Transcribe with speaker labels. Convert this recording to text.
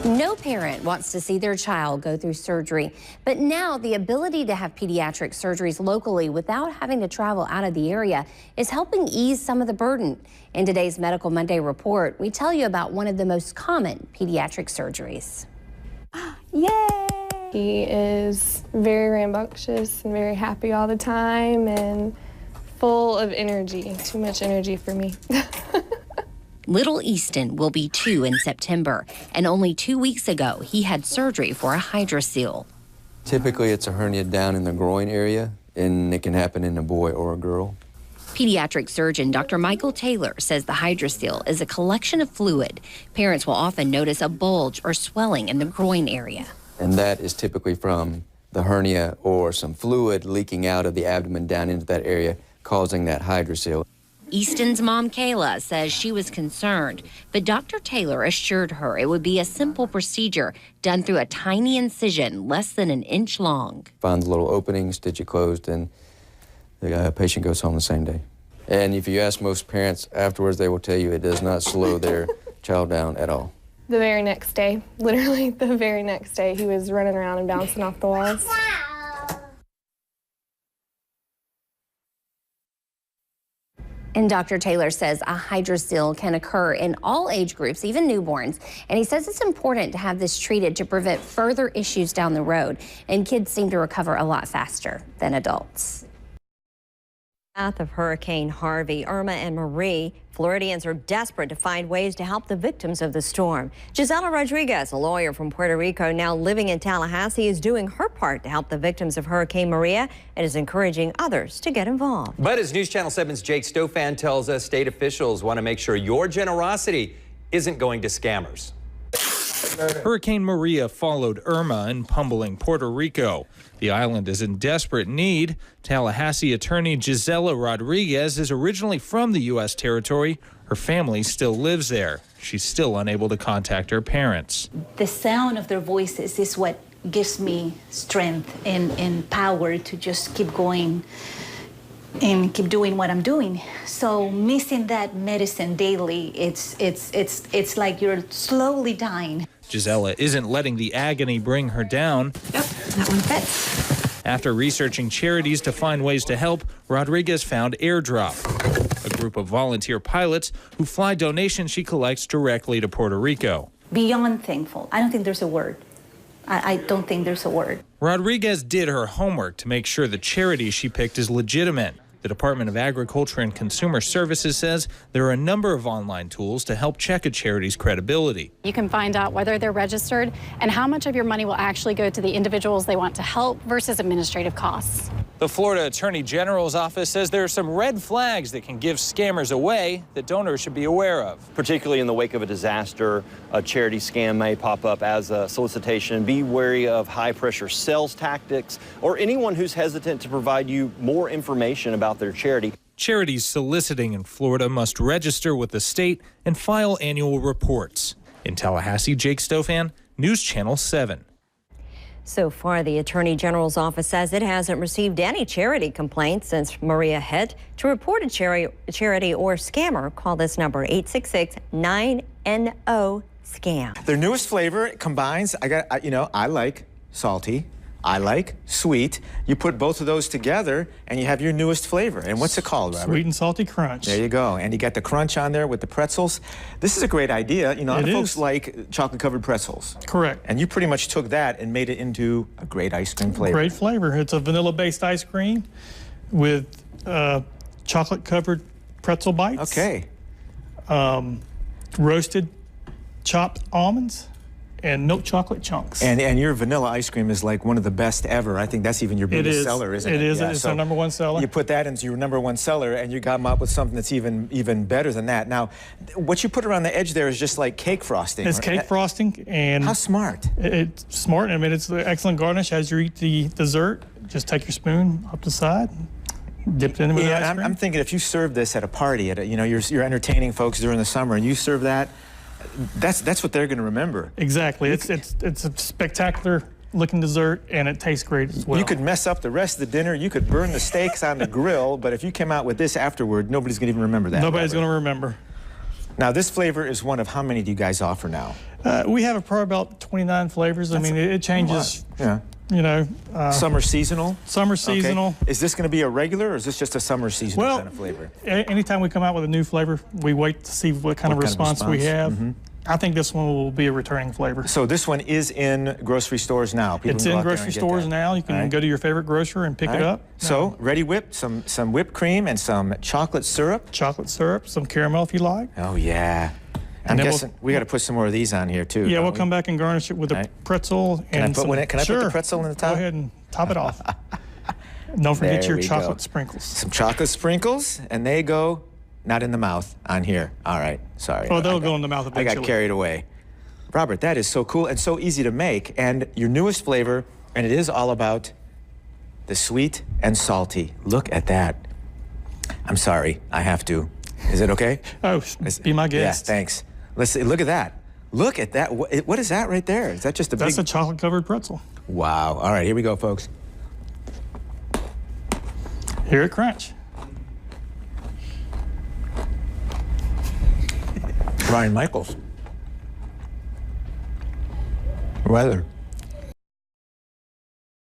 Speaker 1: No parent wants to see their child go through surgery, but now the ability to have pediatric surgeries locally without having to travel out of the area is helping ease some of the burden. In today's Medical Monday report, we tell you about one of the most common pediatric surgeries.
Speaker 2: Yay! He is very rambunctious and very happy all the time and full of energy. Too much energy for me.
Speaker 1: Little Easton will be 2 in September, and only 2 weeks ago, he had surgery for a hydrocele.
Speaker 3: Typically, it's a hernia down in the groin area, and it can happen in a boy or a girl.
Speaker 1: Pediatric surgeon Dr. Michael Taylor says the hydrocele is a collection of fluid. Parents will often notice a bulge or swelling in the groin area.
Speaker 3: And that is typically from the hernia or some fluid leaking out of the abdomen down into that area, causing that hydrocele.
Speaker 1: Easton's mom, Kayla, says she was concerned, but Dr. Taylor assured her it would be a simple procedure done through a tiny incision less than an inch long.
Speaker 3: Find the little opening, stitch it closed, and the patient goes home the same day. And if you ask most parents afterwards, they will tell you it does not slow their child down at all.
Speaker 2: The very next day, literally the very next day, he was running around and bouncing off the walls.
Speaker 1: And Dr. Taylor says a hydrocele can occur in all age groups, even newborns. And he says it's important to have this treated to prevent further issues down the road. And kids seem to recover a lot faster than adults.
Speaker 4: Aftermath of Hurricane Harvey, Irma and Maria, Floridians are desperate to find ways to help the victims of the storm. Gisela Rodriguez, a lawyer from Puerto Rico now living in Tallahassee, is doing her part to help the victims of Hurricane Maria and is encouraging others to get involved.
Speaker 5: But as News Channel 7's Jake Stofan tells us, state officials want to make sure your generosity isn't going to scammers.
Speaker 6: Hurricane Maria followed Irma in Pumbling, Puerto Rico. The island is in desperate need. Tallahassee attorney Gisela Rodriguez is originally from the U.S. territory. Her family still lives there. She's still unable to contact her parents.
Speaker 7: The sound of their voices is what gives me strength and power to just keep going and keep doing what I'm doing. So missing that medicine daily, it's like you're slowly dying.
Speaker 6: Gisela isn't letting the agony bring her down.
Speaker 7: Yep, that one fits.
Speaker 6: After researching charities to find ways to help, Rodriguez found Airdrop, a group of volunteer pilots who fly donations she collects directly to Puerto Rico.
Speaker 7: Beyond thankful. I don't think there's a word. I don't think there's a word.
Speaker 6: Rodriguez did her homework to make sure the charity she picked is legitimate. The Department of Agriculture and Consumer Services says there are a number of online tools to help check a charity's credibility.
Speaker 8: You can find out whether they're registered and how much of your money will actually go to the individuals they want to help versus administrative costs.
Speaker 6: The Florida Attorney General's office says there are some red flags that can give scammers away that donors should be aware of.
Speaker 9: Particularly in the wake of a disaster, a charity scam may pop up as a solicitation. Be wary of high-pressure sales tactics or anyone who's hesitant to provide you more information about their charity.
Speaker 6: Charities soliciting in Florida must register with the state and file annual reports. In Tallahassee, Jake Stofan, News Channel 7.
Speaker 4: So far, the Attorney General's office says it hasn't received any charity complaints since Maria hit. To report a charity or scammer, call this number, 866-9NO-SCAM.
Speaker 10: Their newest flavor combines, I like salty, I like sweet. You put both of those together and you have your newest flavor. And what's it called, Robert?
Speaker 11: Sweet and salty crunch.
Speaker 10: There you go. And you got the crunch on there with the pretzels. This is a great idea. You know, other folks like chocolate-covered pretzels.
Speaker 11: Correct.
Speaker 10: And you pretty much took that and made it into a great ice cream flavor.
Speaker 11: Great flavor. It's a vanilla-based ice cream with chocolate-covered pretzel bites.
Speaker 10: Okay.
Speaker 11: Roasted chopped almonds and milk chocolate chunks.
Speaker 10: And your vanilla ice cream is like one of the best ever. I think that's even your biggest seller, isn't it?
Speaker 11: It is.
Speaker 10: Yeah,
Speaker 11: it's our #1 seller.
Speaker 10: You put that into your #1 seller, and you come up with something that's even better than that. Now, what you put around the edge there is just like cake frosting.
Speaker 11: It's cake frosting, and
Speaker 10: how smart!
Speaker 11: It's smart. I mean, it's an excellent garnish as you eat the dessert. Just take your spoon up the side. Dip it in with ice cream.
Speaker 10: I'm thinking if you serve this at a party, you're entertaining folks during the summer, and you serve that. That's what they're going to remember.
Speaker 11: Exactly. It's a spectacular looking dessert, and it tastes great as well.
Speaker 10: You could mess up the rest of the dinner. You could burn the steaks on the grill, but if you came out with this afterward, nobody's going to even remember that.
Speaker 11: Nobody's going to remember.
Speaker 10: Now, this flavor is one of how many do you guys offer now?
Speaker 11: We have probably about 29 flavors. I mean, it changes.
Speaker 10: Yeah.
Speaker 11: You know,
Speaker 10: summer seasonal?
Speaker 11: Summer seasonal.
Speaker 10: Okay. Is this going to be a regular, or is this just a summer seasonal
Speaker 11: well,
Speaker 10: kind of flavor?
Speaker 11: Anytime we come out with a new flavor, we wait to see what kind of response we have. Mm-hmm. I think this one will be a returning flavor.
Speaker 10: So this one is in grocery stores now. People
Speaker 11: it's in grocery stores now. You can go to your favorite grocer and pick it up.
Speaker 10: So ready whipped, some whipped cream and some chocolate syrup.
Speaker 11: Chocolate syrup, some caramel if you like.
Speaker 10: Oh yeah. I'm guessing we got to put some more of these on here too.
Speaker 11: Yeah, we'll come back and garnish it with a pretzel.
Speaker 10: Can
Speaker 11: and
Speaker 10: I put the pretzel in the top?
Speaker 11: Go ahead and top it off. Don't forget your chocolate sprinkles.
Speaker 10: Some chocolate sprinkles, and they go not in the mouth, on here. All right, sorry.
Speaker 11: Oh, they'll go in the mouth eventually.
Speaker 10: I got carried away. Robert, that is so cool and so easy to make, and your newest flavor, and it is all about the sweet and salty. Look at that. I'm sorry, I have to. Is it okay?
Speaker 11: Oh, be my guest.
Speaker 10: Yeah, thanks. Let's see, look at that. Look at that. What is that right there? Is that just a
Speaker 11: That's a chocolate-covered pretzel.
Speaker 10: Wow. All right, here we go, folks.
Speaker 11: Hear it crunch.
Speaker 10: Ryan Michaels. Weather.